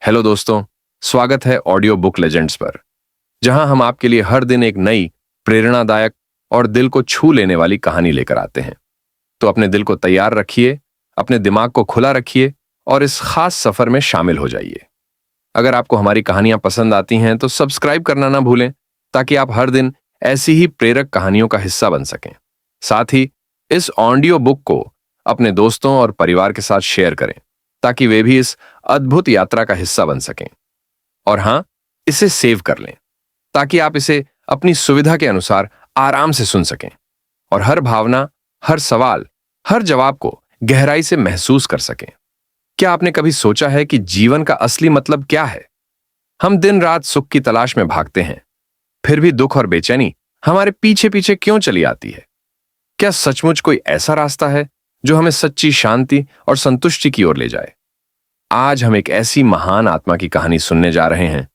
Hello दोस्तों, स्वागत है ऑडियो बुक लेजेंड्स पर, जहां हम आपके लिए हर दिन एक नई, प्रेरणादायक और दिल को छू लेने वाली कहानी लेकर आते हैं। तो अपने दिल को तैयार रखिए, अपने दिमाग को खुला रखिए और इस खास सफर में शामिल हो जाइए। अगर आपको हमारी कहानियां पसंद आती हैं तो सब्सक्राइब करना ना भूलें, ताकि आप हर दिन ऐसी ही प्रेरक कहानियों का हिस्सा बन सकें। साथ ही इस ऑडियो बुक को अपने दोस्तों और परिवार के साथ शेयर करें, ताकि वे भी इस अद्भुत यात्रा का हिस्सा बन सकें। और हां, इसे सेव कर लें, ताकि आप इसे अपनी सुविधा के अनुसार आराम से सुन सकें और हर भावना, हर सवाल, हर जवाब को गहराई से महसूस कर सकें। क्या आपने कभी सोचा है कि जीवन का असली मतलब क्या है? हम दिन रात सुख की तलाश में भागते हैं, फिर भी दुख और बेचैनी हमारे पीछे पीछे क्यों चली आती है? क्या सचमुच कोई ऐसा रास्ता है जो हमें सच्ची शांति और संतुष्टि की ओर ले जाए? आज हम एक ऐसी महान आत्मा की कहानी सुनने जा रहे हैं,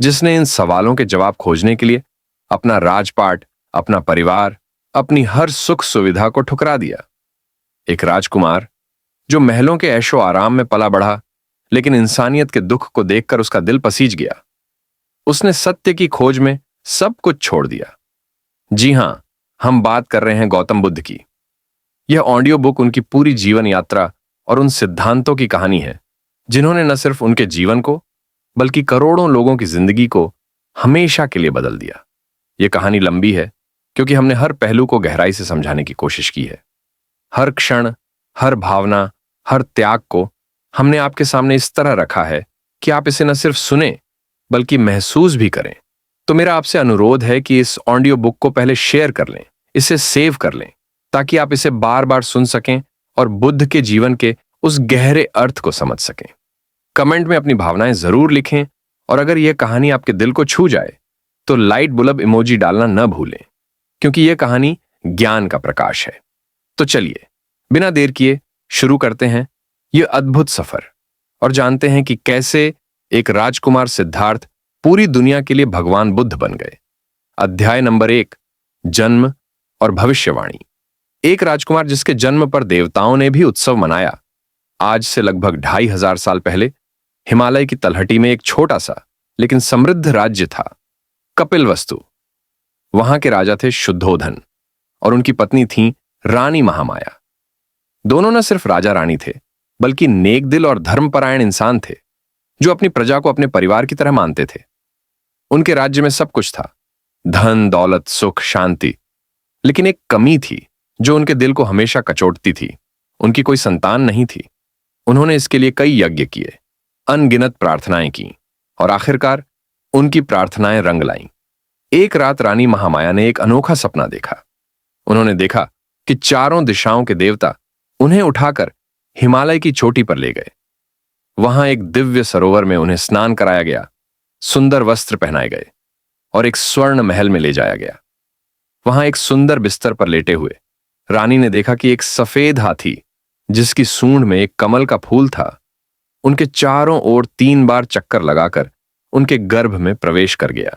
जिसने इन सवालों के जवाब खोजने के लिए अपना राजपाट, अपना परिवार, अपनी हर सुख सुविधा को ठुकरा दिया। एक राजकुमार जो महलों के ऐशो आराम में पला बढ़ा, लेकिन इंसानियत के दुख को देखकर उसका दिल पसीज गया। उसने सत्य की खोज में सब कुछ छोड़ दिया। जी हां, हम बात कर रहे हैं गौतम बुद्ध की। यह ऑडियो बुक उनकी पूरी जीवन यात्रा और उन सिद्धांतों की कहानी है, जिन्होंने न सिर्फ उनके जीवन को, बल्कि करोड़ों लोगों की जिंदगी को हमेशा के लिए बदल दिया। यह कहानी लंबी है, क्योंकि हमने हर पहलू को गहराई से समझाने की कोशिश की है। हर क्षण, हर भावना, हर त्याग को हमने आपके सामने इस तरह रखा है कि आप इसे न सिर्फ सुने, बल्कि महसूस भी करें। तो मेरा आपसे अनुरोध है कि इस ऑडियो बुक को पहले शेयर कर लें, इसे सेव कर लें, ताकि आप इसे बार बार सुन सकें और बुद्ध के जीवन के उस गहरे अर्थ को समझ सकें। कमेंट में अपनी भावनाएं जरूर लिखें, और अगर यह कहानी आपके दिल को छू जाए तो लाइट बुलब इमोजी डालना न भूलें, क्योंकि यह कहानी ज्ञान का प्रकाश है। तो चलिए, बिना देर किए शुरू करते हैं यह अद्भुत सफर और जानते हैं कि कैसे एक राजकुमार सिद्धार्थ पूरी दुनिया के लिए भगवान बुद्ध बन गए। अध्याय नंबर 1, जन्म और भविष्यवाणी। एक राजकुमार जिसके जन्म पर देवताओं ने भी उत्सव मनाया। आज से लगभग 2500 साल पहले हिमालय की तलहटी में एक छोटा सा लेकिन समृद्ध राज्य था, कपिलवस्तु। वहां के राजा थे शुद्धोधन और उनकी पत्नी थी रानी महामाया। दोनों न सिर्फ राजा रानी थे, बल्कि नेक दिल और धर्मपरायण इंसान थे, जो अपनी प्रजा को अपने परिवार की तरह मानते थे। उनके राज्य में सब कुछ था, धन, दौलत, सुख, शांति। लेकिन एक कमी थी जो उनके दिल को हमेशा कचोटती थी। उनकी कोई संतान नहीं थी। उन्होंने इसके लिए कई यज्ञ किए, अनगिनत प्रार्थनाएं की, और आखिरकार उनकी प्रार्थनाएं रंग लाईं। एक रात रानी महामाया ने एक अनोखा सपना देखा। उन्होंने देखा कि चारों दिशाओं के देवता उन्हें उठाकर हिमालय की चोटी पर ले गए। वहां एक दिव्य सरोवर में उन्हें स्नान कराया गया, सुंदर वस्त्र पहनाए गए और एक स्वर्ण महल में ले जाया गया। वहां एक सुंदर बिस्तर पर लेटे हुए रानी ने देखा कि एक सफेद हाथी, जिसकी सूंड में एक कमल का फूल था, उनके चारों ओर 3 बार चक्कर लगाकर उनके गर्भ में प्रवेश कर गया।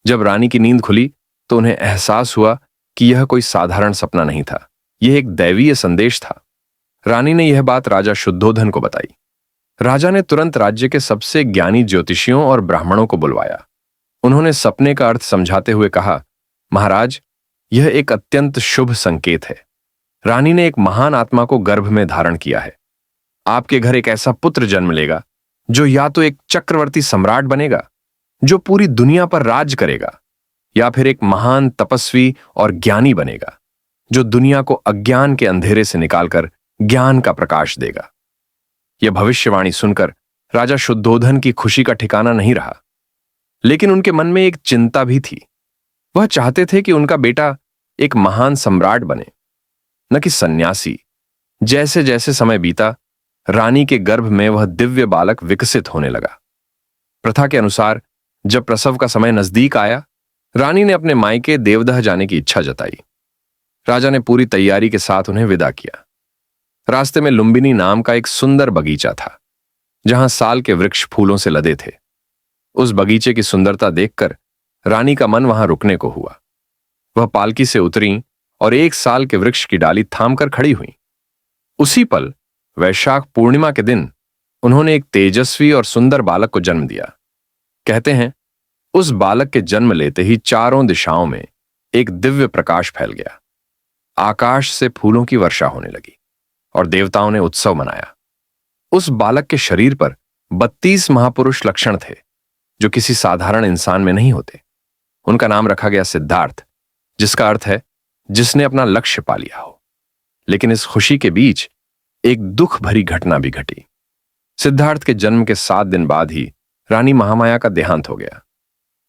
जब रानी की नींद खुली तो उन्हें एहसास हुआ कि यह कोई साधारण सपना नहीं था, यह एक दैवीय संदेश था। रानी ने यह बात राजा शुद्धोधन को बताई। राजा ने तुरंत राज्य के सबसे ज्ञानी ज्योतिषियों और ब्राह्मणों को बुलवाया। उन्होंने सपने का अर्थ समझाते हुए कहा, महाराज, यह एक अत्यंत शुभ संकेत है। रानी ने एक महान आत्मा को गर्भ में धारण किया है। आपके घर एक ऐसा पुत्र जन्म लेगा जो या तो एक चक्रवर्ती सम्राट बनेगा, जो पूरी दुनिया पर राज करेगा, या फिर एक महान तपस्वी और ज्ञानी बनेगा, जो दुनिया को अज्ञान के अंधेरे से निकालकर ज्ञान का प्रकाश देगा। यह भविष्यवाणी सुनकर राजा शुद्धोधन की खुशी का ठिकाना नहीं रहा, लेकिन उनके मन में एक चिंता भी थी। वह चाहते थे कि उनका बेटा एक महान सम्राट बने, न कि सन्यासी। जैसे जैसे समय बीता, रानी के गर्भ में वह दिव्य बालक विकसित होने लगा। प्रथा के अनुसार जब प्रसव का समय नजदीक आया, रानी ने अपने मायके देवदह जाने की इच्छा जताई। राजा ने पूरी तैयारी के साथ उन्हें विदा किया। रास्ते में लुंबिनी नाम का एक सुंदर बगीचा था, जहां साल के वृक्ष फूलों से लदे थे। उस बगीचे की सुंदरता देखकर रानी का मन वहां रुकने को हुआ। वह पालकी से उतरी और एक साल के वृक्ष की डाली थामकर खड़ी हुई। उसी पल, वैशाख पूर्णिमा के दिन, उन्होंने एक तेजस्वी और सुंदर बालक को जन्म दिया। कहते हैं उस बालक के जन्म लेते ही चारों दिशाओं में एक दिव्य प्रकाश फैल गया। आकाश से फूलों की वर्षा होने लगी और देवताओं ने उत्सव मनाया। उस बालक के शरीर पर 32 महापुरुष लक्षण थे जो किसी साधारण इंसान में नहीं होते। उनका नाम रखा गया सिद्धार्थ, जिसका अर्थ है जिसने अपना लक्ष्य पा लिया हो। लेकिन इस खुशी के बीच एक दुख भरी घटना भी घटी। सिद्धार्थ के जन्म के 7 दिन बाद ही रानी महामाया का देहांत हो गया।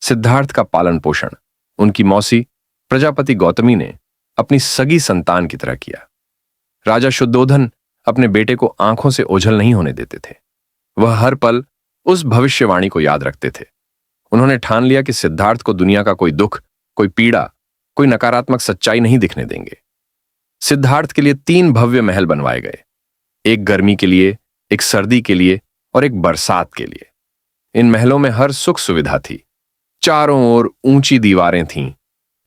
सिद्धार्थ का पालन पोषण उनकी मौसी प्रजापति गौतमी ने अपनी सगी संतान की तरह किया। राजा शुद्धोधन अपने बेटे को आंखों से ओझल नहीं होने देते थे। वह हर पल उस भविष्यवाणी को याद रखते थे। उन्होंने ठान लिया कि सिद्धार्थ को दुनिया का कोई दुख, कोई पीड़ा, कोई नकारात्मक सच्चाई नहीं दिखने देंगे। सिद्धार्थ के लिए 3 भव्य महल बनवाए गए, एक गर्मी के लिए, एक सर्दी के लिए और एक बरसात के लिए। इन महलों में हर सुख सुविधा थी। चारों ओर ऊंची दीवारें थीं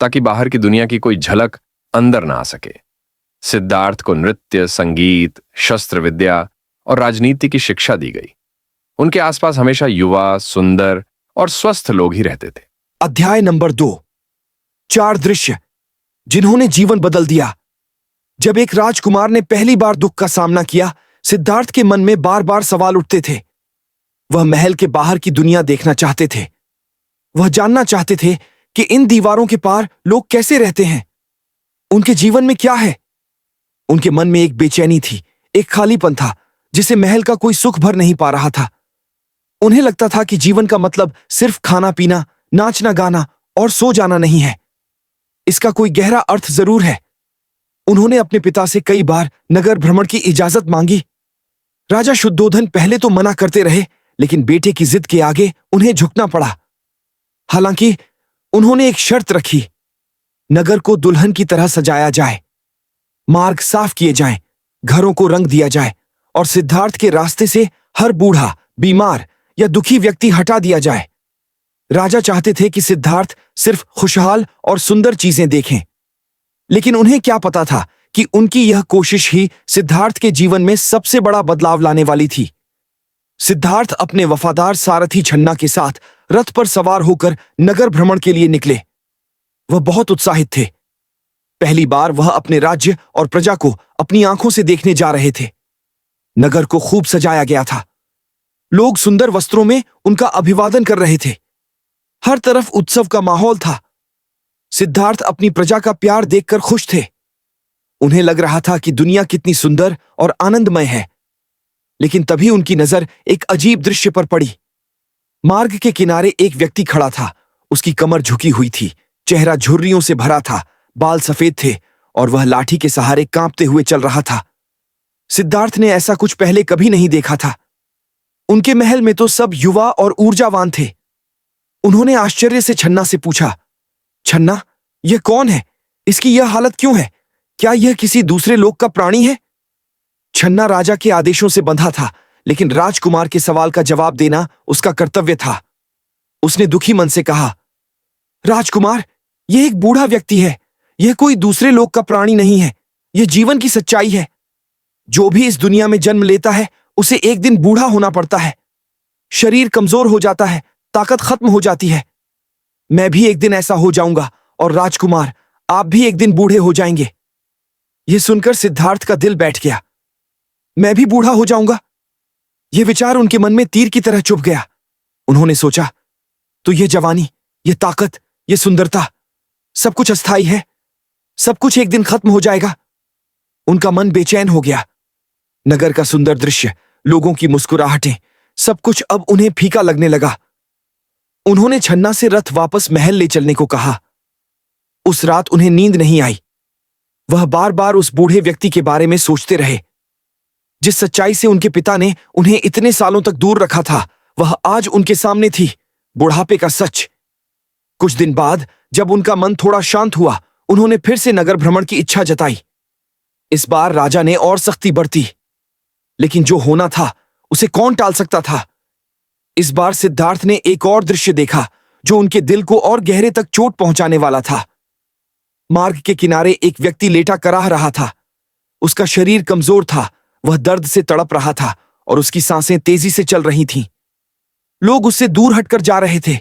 ताकि बाहर की दुनिया की कोई झलक अंदर ना आ सके। सिद्धार्थ को नृत्य, संगीत, शस्त्र विद्या और राजनीति की शिक्षा दी गई। उनके आसपास हमेशा युवा, सुंदर और स्वस्थ लोग ही रहते थे। अध्याय नंबर 2, 4 दृश्य जिन्होंने जीवन बदल दिया। जब एक राजकुमार ने पहली बार दुख का सामना किया, सिद्धार्थ के मन में बार बार सवाल उठते थे। वह महल के बाहर की दुनिया देखना चाहते थे। वह जानना चाहते थे कि इन दीवारों के पार लोग कैसे रहते हैं, उनके जीवन में क्या है। उनके मन में एक बेचैनी थी, एक खालीपन था जिसे महल का कोई सुख भर नहीं पा रहा था। उन्हें लगता था कि जीवन का मतलब सिर्फ खाना पीना, नाचना गाना और सो जाना नहीं है। इसका कोई गहरा अर्थ जरूर है। उन्होंने अपने पिता से कई बार नगर भ्रमण की इजाजत मांगी। राजा शुद्धोधन पहले तो मना करते रहे, लेकिन बेटे की जिद के आगे उन्हें झुकना पड़ा। हालांकि उन्होंने एक शर्त रखी, नगर को दुल्हन की तरह सजाया जाए, मार्ग साफ किए जाएं, घरों को रंग दिया जाए और सिद्धार्थ के रास्ते से हर बूढ़ा, बीमार या दुखी व्यक्ति हटा दिया जाए। राजा चाहते थे कि सिद्धार्थ सिर्फ खुशहाल और सुंदर चीजें देखें, लेकिन उन्हें क्या पता था कि उनकी यह कोशिश ही सिद्धार्थ के जीवन में सबसे बड़ा बदलाव लाने वाली थी। सिद्धार्थ अपने वफादार सारथी छन्ना के साथ रथ पर सवार होकर नगर भ्रमण के लिए निकले। वह बहुत उत्साहित थे। पहली बार वह अपने राज्य और प्रजा को अपनी आंखों से देखने जा रहे थे। नगर को खूब सजाया गया था। लोग सुंदर वस्त्रों में उनका अभिवादन कर रहे थे। हर तरफ उत्सव का माहौल था। सिद्धार्थ अपनी प्रजा का प्यार देखकर खुश थे। उन्हें लग रहा था कि दुनिया कितनी सुंदर और आनंदमय है। लेकिन तभी उनकी नजर एक अजीब दृश्य पर पड़ी। मार्ग के किनारे एक व्यक्ति खड़ा था। उसकी कमर झुकी हुई थी, चेहरा झुर्रियों से भरा था, बाल सफेद थे और वह लाठी के सहारे कांपते हुए चल रहा था। सिद्धार्थ ने ऐसा कुछ पहले कभी नहीं देखा था। उनके महल में तो सब युवा और ऊर्जावान थे। उन्होंने आश्चर्य से छन्ना से पूछा, छन्ना, यह कौन है? इसकी यह हालत क्यों है? क्या यह किसी दूसरे लोक का प्राणी है? छन्ना राजा के आदेशों से बंधा था, लेकिन राजकुमार के सवाल का जवाब देना उसका कर्तव्य था। उसने दुखी मन से कहा, राजकुमार, यह एक बूढ़ा व्यक्ति है। यह कोई दूसरे लोक का प्राणी नहीं है। यह जीवन की सच्चाई है। जो भी इस दुनिया में जन्म लेता है उसे एक दिन बूढ़ा होना पड़ता है। शरीर कमजोर हो जाता है, ताकत खत्म हो जाती है। मैं भी एक दिन ऐसा हो जाऊंगा और राजकुमार, आप भी एक दिन बूढ़े हो जाएंगे। यह सुनकर सिद्धार्थ का दिल बैठ गया। मैं भी बूढ़ा हो जाऊंगा? यह विचार उनके मन में तीर की तरह चुभ गया। उन्होंने सोचा, तो यह जवानी, यह ताकत, यह सुंदरता, सब कुछ अस्थाई है। सब कुछ एक दिन खत्म हो जाएगा। उनका मन बेचैन हो गया। नगर का सुंदर दृश्य, लोगों की मुस्कुराहटें, सब कुछ अब उन्हें फीका लगने लगा। उन्होंने छन्ना से रथ वापस महल ले चलने को कहा। उस रात उन्हें नींद नहीं आई। वह बार बार उस बूढ़े व्यक्ति के बारे में सोचते रहे। जिस सच्चाई से उनके पिता ने उन्हें इतने सालों तक दूर रखा था, वह आज उनके सामने थी, बुढ़ापे का सच। कुछ दिन बाद जब उनका मन थोड़ा शांत हुआ, उन्होंने फिर से नगर भ्रमण की इच्छा जताई। इस बार राजा ने और सख्ती बरती, लेकिन जो होना था उसे कौन टाल सकता था। इस बार सिद्धार्थ ने एक और दृश्य देखा जो उनके दिल को और गहरे तक चोट पहुंचाने वाला था। मार्ग के किनारे एक व्यक्ति लेटा कराह रहा था। उसका शरीर कमजोर था, वह दर्द से तड़प रहा था और उसकी सांसें तेजी से चल रही थीं। लोग उससे दूर हटकर जा रहे थे।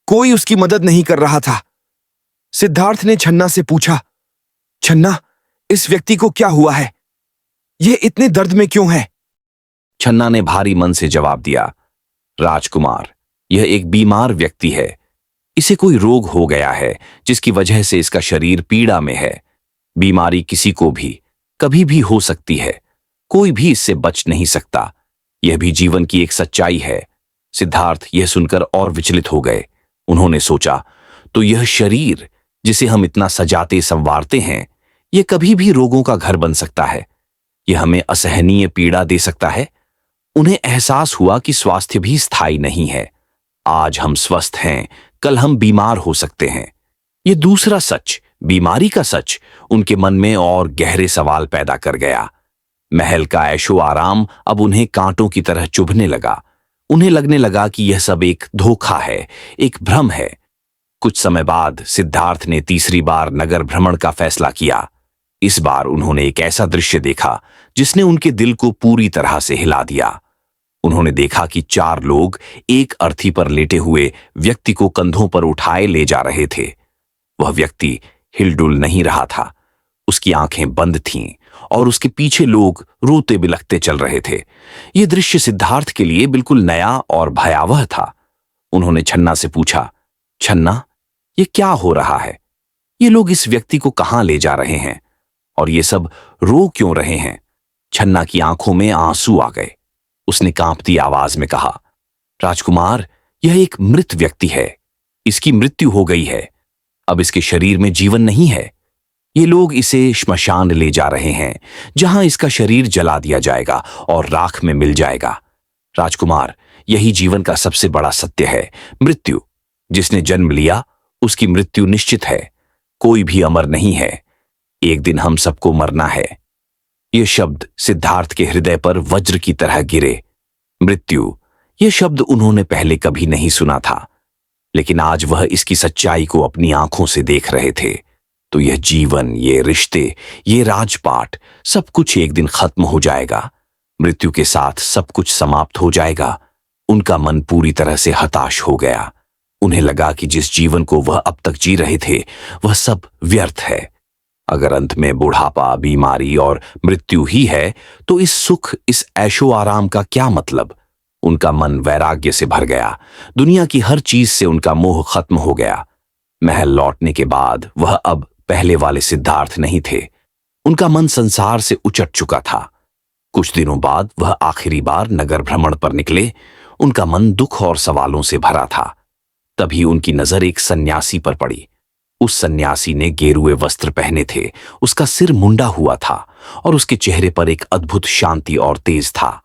कोई उसकी मदद नहीं कर रहा था। सिद्धार्थ ने छन्ना से पूछा, छन्ना, इस व्यक्ति को क्या हुआ है? यह इतने दर्द में क्यों है? छन्ना ने भारी मन से जवाब दिया, राजकुमार, यह एक बीमार व्यक्ति है। इसे कोई रोग हो गया है जिसकी वजह से इसका शरीर पीड़ा में है। बीमारी किसी को भी कभी भी हो सकती है, कोई भी इससे बच नहीं सकता। यह भी जीवन की एक सच्चाई है। सिद्धार्थ यह सुनकर और विचलित हो गए। उन्होंने सोचा, तो यह शरीर जिसे हम इतना सजाते संवारते हैं, यह कभी भी रोगों का घर बन सकता है। यह हमें असहनीय पीड़ा दे सकता है। उन्हें एहसास हुआ कि स्वास्थ्य भी स्थायी नहीं है। आज हम स्वस्थ हैं, कल हम बीमार हो सकते हैं। यह दूसरा सच, बीमारी का सच, उनके मन में और गहरे सवाल पैदा कर गया। महल का ऐशो आराम अब उन्हें कांटों की तरह चुभने लगा। उन्हें लगने लगा कि यह सब एक धोखा है, एक भ्रम है। कुछ समय बाद सिद्धार्थ ने तीसरी बार नगर भ्रमण का फैसला किया। इस बार उन्होंने एक ऐसा दृश्य देखा जिसने उनके दिल को पूरी तरह से हिला दिया। उन्होंने देखा कि 4 लोग एक अर्थी पर लेटे हुए व्यक्ति को कंधों पर उठाए ले जा रहे थे। वह व्यक्ति हिलडुल नहीं रहा था। उसकी आंखें बंद थीं और उसके पीछे लोग रोते बिलखते चल रहे थे। यह दृश्य सिद्धार्थ के लिए बिल्कुल नया और भयावह था। उन्होंने छन्ना से पूछा, छन्ना, यह क्या हो रहा है? ये लोग इस व्यक्ति को कहां ले जा रहे हैं और ये सब रो क्यों रहे हैं? छन्ना की आंखों में आंसू आ गए। उसने कांपती आवाज में कहा, राजकुमार, यह एक मृत व्यक्ति है। इसकी मृत्यु हो गई है। अब इसके शरीर में जीवन नहीं है। ये लोग इसे श्मशान ले जा रहे हैं, जहां इसका शरीर जला दिया जाएगा और राख में मिल जाएगा। राजकुमार, यही जीवन का सबसे बड़ा सत्य है, मृत्यु। जिसने जन्म लिया उसकी मृत्यु निश्चित है। कोई भी अमर नहीं है। एक दिन हम सबको मरना है। ये शब्द सिद्धार्थ के हृदय पर वज्र की तरह गिरे। मृत्यु, ये शब्द उन्होंने पहले कभी नहीं सुना था, लेकिन आज वह इसकी सच्चाई को अपनी आंखों से देख रहे थे। तो यह जीवन, ये रिश्ते, ये राजपाट, सब कुछ एक दिन खत्म हो जाएगा। मृत्यु के साथ सब कुछ समाप्त हो जाएगा। उनका मन पूरी तरह से हताश हो गया। उन्हें लगा कि जिस जीवन को वह अब तक जी रहे थे, वह सब व्यर्थ है। अगर अंत में बुढ़ापा, बीमारी और मृत्यु ही है, तो इस सुख, इस ऐशो आराम का क्या मतलब? उनका मन वैराग्य से भर गया। दुनिया की हर चीज से उनका मोह खत्म हो गया। महल लौटने के बाद वह अब पहले वाले सिद्धार्थ नहीं थे। उनका मन संसार से उचट चुका था। कुछ दिनों बाद वह आखिरी बार नगर भ्रमण पर निकले। उनका मन दुख और सवालों से भरा था। तभी उनकी नजर एक सन्यासी पर पड़ी। उस सन्यासी ने गेरुए वस्त्र पहने थे, उसका सिर मुंडा हुआ था और उसके चेहरे पर एक अद्भुत शांति और तेज था।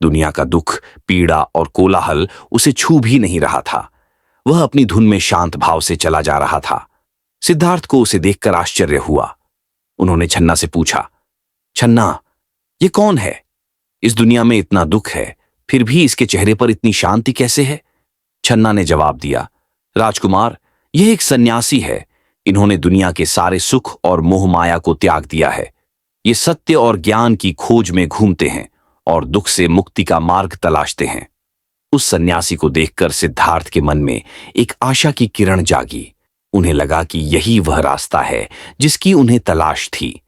दुनिया का दुख, पीड़ा और कोलाहल उसे छू भी नहीं रहा था। वह अपनी धुन में शांत भाव से चला जा रहा था। सिद्धार्थ को उसे देखकर आश्चर्य हुआ। उन्होंने छन्ना से पूछा, छन्ना, ये कौन है? इस दुनिया में इतना दुख है, फिर भी इसके चेहरे पर इतनी शांति कैसे है? छन्ना ने जवाब दिया, राजकुमार, यह एक सन्यासी है। इन्होंने दुनिया के सारे सुख और मोह माया को त्याग दिया है। ये सत्य और ज्ञान की खोज में घूमते हैं और दुख से मुक्ति का मार्ग तलाशते हैं। उस सन्यासी को देखकर सिद्धार्थ के मन में एक आशा की किरण जागी। उन्हें लगा कि यही वह रास्ता है जिसकी उन्हें तलाश थी।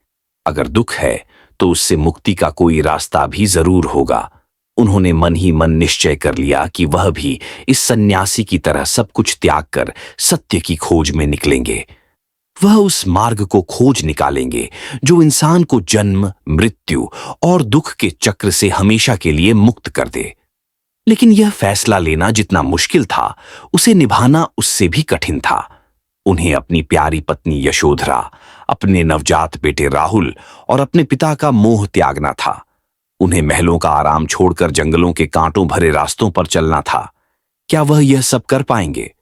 अगर दुख है तो उससे मुक्ति का कोई रास्ता भी जरूर होगा। उन्होंने मन ही मन निश्चय कर लिया कि वह भी इस सन्यासी की तरह सब कुछ त्याग कर सत्य की खोज में निकलेंगे। वह उस मार्ग को खोज निकालेंगे जो इंसान को जन्म, मृत्यु और दुख के चक्र से हमेशा के लिए मुक्त कर दे। लेकिन यह फैसला लेना जितना मुश्किल था, उसे निभाना उससे भी कठिन था। उन्हें अपनी प्यारी पत्नी यशोधरा, अपने नवजात बेटे राहुल और अपने पिता का मोह त्यागना था। उन्हें महलों का आराम छोड़कर जंगलों के कांटों भरे रास्तों पर चलना था। क्या वह यह सब कर पाएंगे?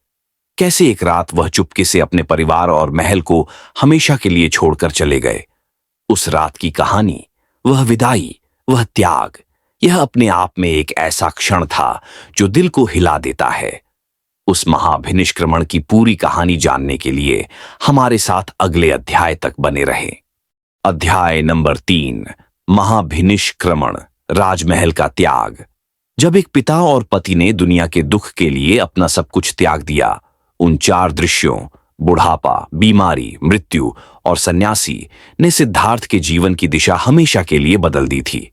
कैसे एक रात वह चुपके से अपने परिवार और महल को हमेशा के लिए छोड़कर चले गए? उस रात की कहानी, वह विदाई, वह त्याग, यह अपने आप में एक ऐसा क्षण था जो दिल को हिला देता है। उस महाभिनिष्क्रमण की पूरी कहानी जानने के लिए हमारे साथ अगले अध्याय तक बने रहें। अध्याय नंबर 3, महाभिनिष्क्रमण। राजमहल का त्याग। जब एक पिता और पति ने दुनिया के दुख के लिए अपना सब कुछ त्याग दिया, उन 4 दृश्यों बुढ़ापा, बीमारी, मृत्यु और सन्यासी ने सिद्धार्थ के जीवन की दिशा हमेशा के लिए बदल दी थी।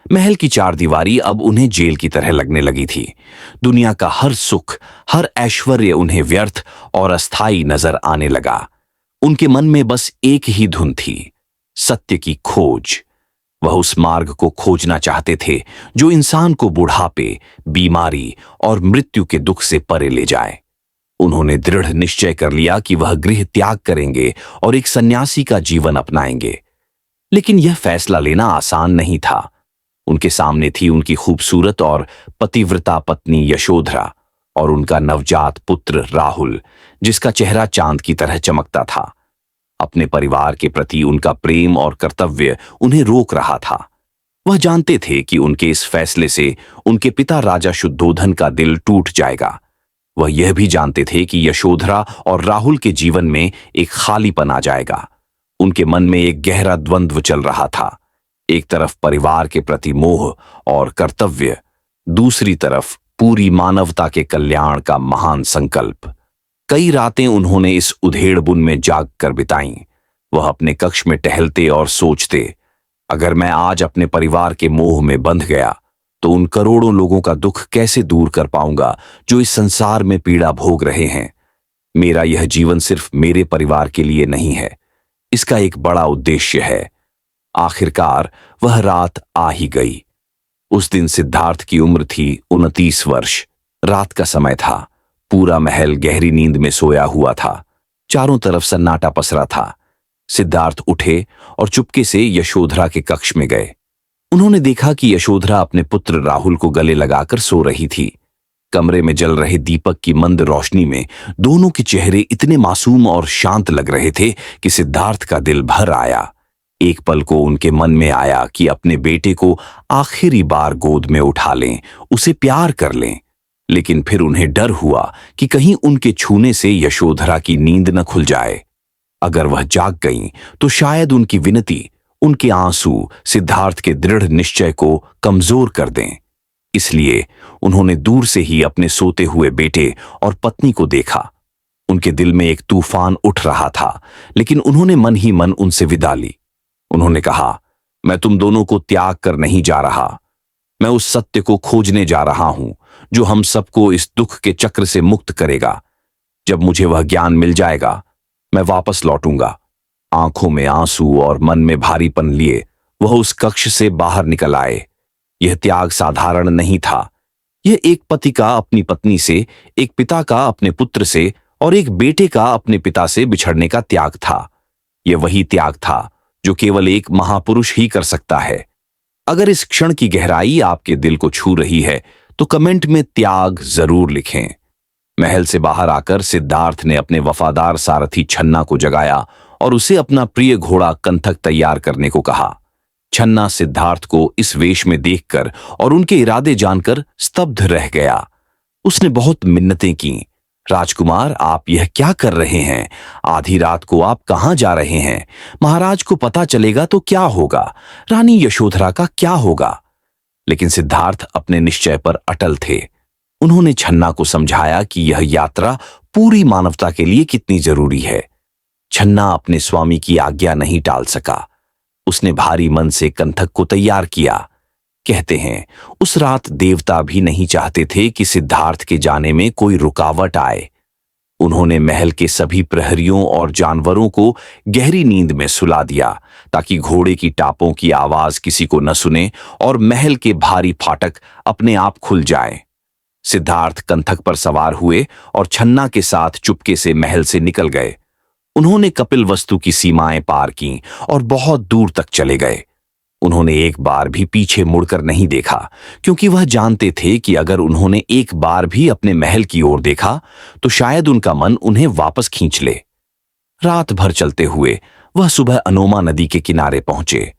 महल की 4 दीवारी अब उन्हें जेल की तरह लगने लगी थी। दुनिया का हर सुख, हर ऐश्वर्य उन्हें व्यर्थ और अस्थायी नजर आने लगा। उनके मन में बस एक ही धुन थी, सत्य की खोज। वह उस मार्ग को खोजना चाहते थे जो इंसान को बुढ़ापे, बीमारी और मृत्यु के दुख से परे ले जाए। उन्होंने दृढ़ निश्चय कर लिया कि वह गृह त्याग करेंगे और एक सन्यासी का जीवन अपनाएंगे। लेकिन यह फैसला लेना आसान नहीं था। उनके सामने थी उनकी खूबसूरत और पतिव्रता पत्नी यशोधरा और उनका नवजात पुत्र राहुल, जिसका चेहरा चांद की तरह चमकता था। अपने परिवार के प्रति उनका प्रेम और कर्तव्य उन्हें रोक रहा था। वह जानते थे कि उनके इस फैसले से उनके पिता राजा शुद्धोधन का दिल टूट जाएगा। वह यह भी जानते थे कि यशोधरा और राहुल के जीवन में एक खालीपन आ जाएगा। उनके मन में एक गहरा द्वंद्व चल रहा था। एक तरफ परिवार के प्रति मोह और कर्तव्य, दूसरी तरफ पूरी मानवता के कल्याण का महान संकल्प। कई रातें उन्होंने इस उधेड़बुन में जाग कर बिताईं। वह अपने कक्ष में टहलते और सोचते, अगर मैं आज अपने परिवार के मोह में बंध गया तो उन करोड़ों लोगों का दुख कैसे दूर कर पाऊंगा जो इस संसार में पीड़ा भोग रहे हैं। मेरा यह जीवन सिर्फ मेरे परिवार के लिए नहीं है, इसका एक बड़ा उद्देश्य है। आखिरकार वह रात आ ही गई। उस दिन सिद्धार्थ की उम्र थी 29 वर्ष। रात का समय था। पूरा महल गहरी नींद में सोया हुआ था। चारों तरफ सन्नाटा पसरा था। सिद्धार्थ उठे और चुपके से यशोधरा के कक्ष में गए। उन्होंने देखा कि यशोधरा अपने पुत्र राहुल को गले लगाकर सो रही थी। कमरे में जल रहे दीपक की मंद रोशनी में दोनों के चेहरे इतने मासूम और शांत लग रहे थे कि सिद्धार्थ का दिल भर आया। एक पल को उनके मन में आया कि अपने बेटे को आखिरी बार गोद में उठा लें, उसे प्यार कर लें। लेकिन फिर उन्हें डर हुआ कि कहीं उनके छूने से यशोधरा की नींद न खुल जाए। अगर वह जाग गईं तो शायद उनकी विनती, उनके आंसू सिद्धार्थ के दृढ़ निश्चय को कमजोर कर दें। इसलिए उन्होंने दूर से ही अपने सोते हुए बेटे और पत्नी को देखा। उनके दिल में एक तूफान उठ रहा था, लेकिन उन्होंने मन ही मन उनसे विदा ली। उन्होंने कहा, मैं तुम दोनों को त्याग कर नहीं जा रहा। मैं उस सत्य को खोजने जा रहा हूं जो हम सबको इस दुख के चक्र से मुक्त करेगा। जब मुझे वह ज्ञान मिल जाएगा, मैं वापस लौटूंगा। आंखों में आंसू और मन में भारीपन लिए वह उस कक्ष से बाहर निकल आए। यह त्याग साधारण नहीं था। यह एक पति का अपनी पत्नी से, एक पिता का अपने पुत्र से और एक बेटे का अपने पिता से बिछड़ने का त्याग था। यह वही त्याग था जो केवल एक महापुरुष ही कर सकता है। अगर इस क्षण की गहराई आपके दिल को छू रही है तो कमेंट में त्याग जरूर लिखें। महल से बाहर आकर सिद्धार्थ ने अपने वफादार सारथी छन्ना को जगाया और उसे अपना प्रिय घोड़ा कंथक तैयार करने को कहा। छन्ना सिद्धार्थ को इस वेश में देखकर और उनके इरादे जानकर स्तब्ध रह गया। उसने बहुत मिन्नतें की। राजकुमार, आप यह क्या कर रहे हैं? आधी रात को आप कहां जा रहे हैं? महाराज को पता चलेगा तो क्या होगा? रानी यशोधरा का क्या होगा? लेकिन सिद्धार्थ अपने निश्चय पर अटल थे। उन्होंने छन्ना को समझाया कि यह यात्रा पूरी मानवता के लिए कितनी जरूरी है। छन्ना अपने स्वामी की आज्ञा नहीं टाल सका। उसने भारी मन से कंथक को तैयार किया। कहते हैं, उस रात देवता भी नहीं चाहते थे कि सिद्धार्थ के जाने में कोई रुकावट आए। उन्होंने महल के सभी प्रहरियों और जानवरों को गहरी नींद में सुला दिया ताकि घोड़े की टापों की आवाज किसी को न सुने और महल के भारी फाटक अपने आप खुल जाएं। सिद्धार्थ कंथक पर सवार हुए और छन्ना के साथ चुपके से महल से निकल गए। उन्होंने कपिलवस्तु की सीमाएं पार की और बहुत दूर तक चले गए। उन्होंने एक बार भी पीछे मुड़कर नहीं देखा, क्योंकि वह जानते थे कि अगर उन्होंने एक बार भी अपने महल की ओर देखा तो शायद उनका मन उन्हें वापस खींच ले। रात भर चलते हुए वह सुबह अनोमा नदी के किनारे पहुंचे।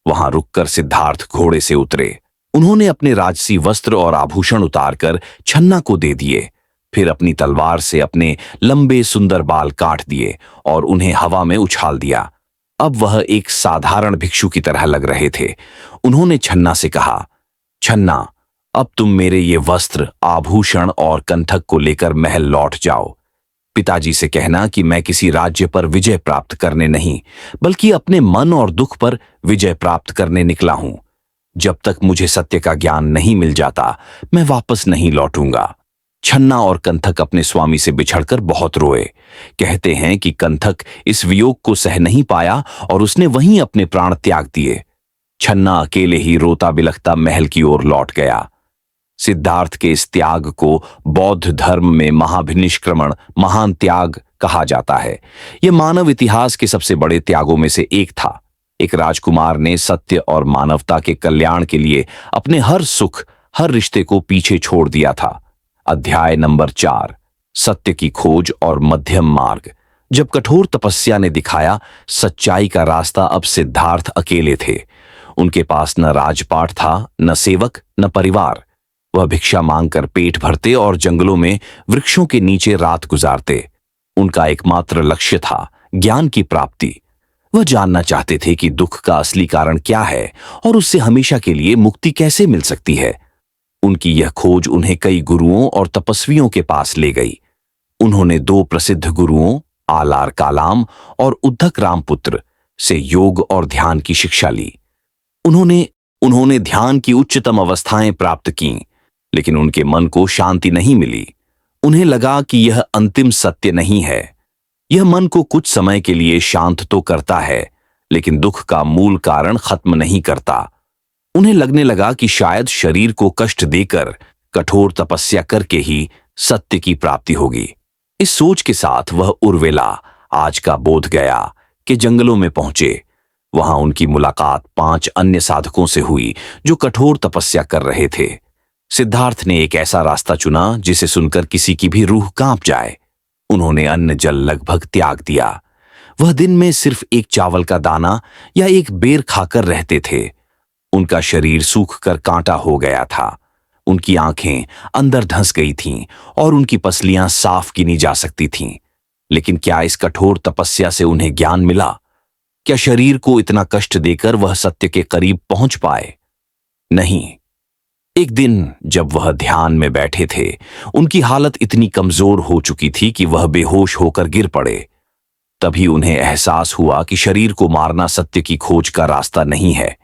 वहां रुककर सिद्धार्थ घोड़े से उतरे। उन्होंने अपने राजसी वस्त्र और आभूषण उतारकर छन्ना को दे दिए। फिर अपनी तलवार से अपने लंबे सुंदर बाल काट दिए और उन्हें हवा में उछाल दिया। अब वह एक साधारण भिक्षु की तरह लग रहे थे। उन्होंने छन्ना से कहा, छन्ना, अब तुम मेरे ये वस्त्र, आभूषण और कंठक को लेकर महल लौट जाओ। पिताजी से कहना कि मैं किसी राज्य पर विजय प्राप्त करने नहीं, बल्कि अपने मन और दुख पर विजय प्राप्त करने निकला हूं। जब तक मुझे सत्य का ज्ञान नहीं मिल जाता, मैं वापस नहीं लौटूंगा। छन्ना और कंठक अपने स्वामी से बिछड़कर बहुत रोए। कहते हैं कि कंठक इस वियोग को सह नहीं पाया और उसने वहीं अपने प्राण त्याग दिए। छन्ना अकेले ही रोता बिलखता महल की ओर लौट गया। सिद्धार्थ के इस त्याग को बौद्ध धर्म में महाभिनिष्क्रमण, महान त्याग कहा जाता है। यह मानव इतिहास के सबसे बड़े त्यागों में से एक था। एक राजकुमार ने सत्य और मानवता के कल्याण के लिए अपने हर सुख, हर रिश्ते को पीछे छोड़ दिया था। अध्याय नंबर 4, सत्य की खोज और मध्यम मार्ग। जब कठोर तपस्या ने दिखाया सच्चाई का रास्ता, अब सिद्धार्थ अकेले थे। उनके पास न राजपाट था, न सेवक, न परिवार। वह भिक्षा मांगकर पेट भरते और जंगलों में वृक्षों के नीचे रात गुजारते। उनका एकमात्र लक्ष्य था ज्ञान की प्राप्ति। वह जानना चाहते थे कि दुख का असली कारण क्या है और उससे हमेशा के लिए मुक्ति कैसे मिल सकती है। उनकी यह खोज उन्हें कई गुरुओं और तपस्वियों के पास ले गई। उन्होंने 2 प्रसिद्ध गुरुओं, आलार कालाम और उद्धक रामपुत्र से योग और ध्यान की शिक्षा ली। उन्होंने ध्यान की उच्चतम अवस्थाएं प्राप्त कीं, लेकिन उनके मन को शांति नहीं मिली। उन्हें लगा कि यह अंतिम सत्य नहीं है। यह मन को कुछ समय के लिए शांत तो करता है, लेकिन दुख का मूल कारण खत्म नहीं करता। उन्हें लगने लगा कि शायद शरीर को कष्ट देकर, कठोर तपस्या करके ही सत्य की प्राप्ति होगी। इस सोच के साथ वह उर्वेला, आज का बोध गया, के जंगलों में पहुंचे। वहां उनकी मुलाकात 5 अन्य साधकों से हुई जो कठोर तपस्या कर रहे थे। सिद्धार्थ ने एक ऐसा रास्ता चुना जिसे सुनकर किसी की भी रूह कांप जाए। उन्होंने अन्न जल लगभग त्याग दिया। वह दिन में सिर्फ एक चावल का दाना या एक बेर खाकर रहते थे। उनका शरीर सूख कर कांटा हो गया था। उनकी आंखें अंदर धंस गई थीं और उनकी पसलियां साफ गिनी जा सकती थीं। लेकिन क्या इस कठोर तपस्या से उन्हें ज्ञान मिला? क्या शरीर को इतना कष्ट देकर वह सत्य के करीब पहुंच पाए? नहीं। एक दिन जब वह ध्यान में बैठे थे, उनकी हालत इतनी कमजोर हो चुकी थी कि वह बेहोश होकर गिर पड़े। तभी उन्हें एहसास हुआ कि शरीर को मारना सत्य की खोज का रास्ता नहीं है।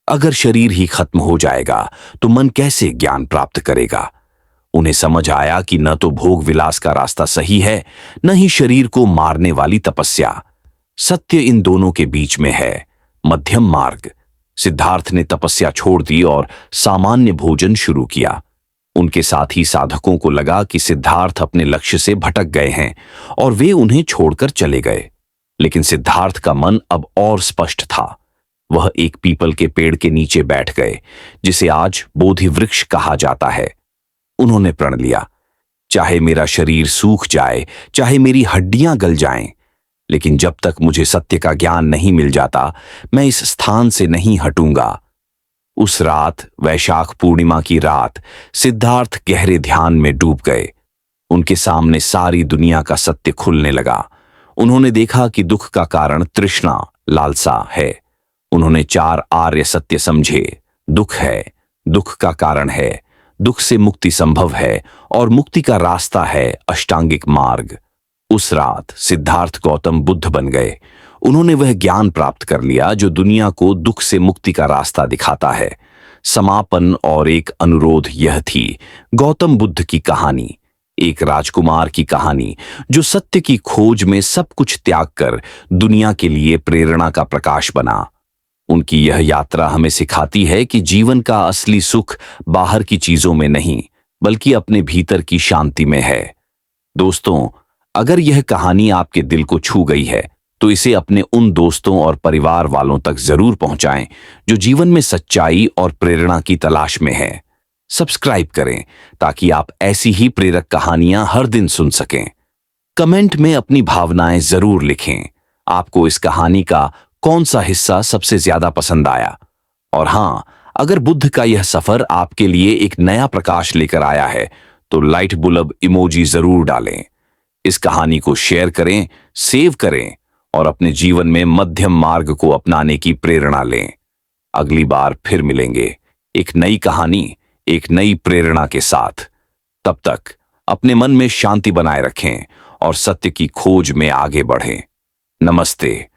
अगर शरीर ही खत्म हो जाएगा तो मन कैसे ज्ञान प्राप्त करेगा? उन्हें समझ आया कि न तो भोग विलास का रास्ता सही है, न ही शरीर को मारने वाली तपस्या। सत्य इन दोनों के बीच में है, मध्यम मार्ग। सिद्धार्थ ने तपस्या छोड़ दी और सामान्य भोजन शुरू किया। उनके साथी साधकों को लगा कि सिद्धार्थ अपने लक्ष्य से भटक गए हैं और वे उन्हें छोड़कर चले गए। लेकिन सिद्धार्थ का मन अब और स्पष्ट था। वह एक पीपल के पेड़ के नीचे बैठ गए, जिसे आज बोधि वृक्ष कहा जाता है। उन्होंने प्रण लिया, चाहे मेरा शरीर सूख जाए, चाहे मेरी हड्डियां गल जाएं, लेकिन जब तक मुझे सत्य का ज्ञान नहीं मिल जाता, मैं इस स्थान से नहीं हटूंगा। उस रात, वैशाख पूर्णिमा की रात, सिद्धार्थ गहरे ध्यान में डूब गए। उनके सामने सारी दुनिया का सत्य खुलने लगा। उन्होंने देखा कि दुख का कारण तृष्णा, लालसा है। उन्होंने 4 आर्य सत्य समझे। दुख है, दुख का कारण है, दुख से मुक्ति संभव है और मुक्ति का रास्ता है अष्टांगिक मार्ग। उस रात सिद्धार्थ गौतम बुद्ध बन गए। उन्होंने वह ज्ञान प्राप्त कर लिया जो दुनिया को दुख से मुक्ति का रास्ता दिखाता है। समापन और एक अनुरोध यह थी, गौतम बुद्ध की कहानी, एक राजकुमार की कहानी जो सत्य की खोज में सब कुछ त्याग कर दुनिया के लिए प्रेरणा का प्रकाश बना। उनकी यह यात्रा हमें सिखाती है कि जीवन का असली सुख बाहर की चीजों में नहीं, बल्कि अपने भीतर की शांति में है। दोस्तों, अगर यह कहानी आपके दिल को छू गई है, तो इसे अपने उन दोस्तों और परिवार वालों तक जरूर पहुंचाएं जो जीवन में सच्चाई और प्रेरणा की तलाश में हैं। सब्सक्राइब करें ताकि आप ऐसी ही प्रेरक कहानियां हर दिन सुन सकें। कमेंट में अपनी भावनाएं जरूर लिखें। आपको इस कहानी का कौन सा हिस्सा सबसे ज्यादा पसंद आया? और हां, अगर बुद्ध का यह सफर आपके लिए एक नया प्रकाश लेकर आया है, तो लाइट बुलब इमोजी जरूर डालें। इस कहानी को शेयर करें, सेव करें और अपने जीवन में मध्यम मार्ग को अपनाने की प्रेरणा लें। अगली बार फिर मिलेंगे एक नई कहानी, एक नई प्रेरणा के साथ। तब तक अपने मन में शांति बनाए रखें और सत्य की खोज में आगे बढ़ें। नमस्ते।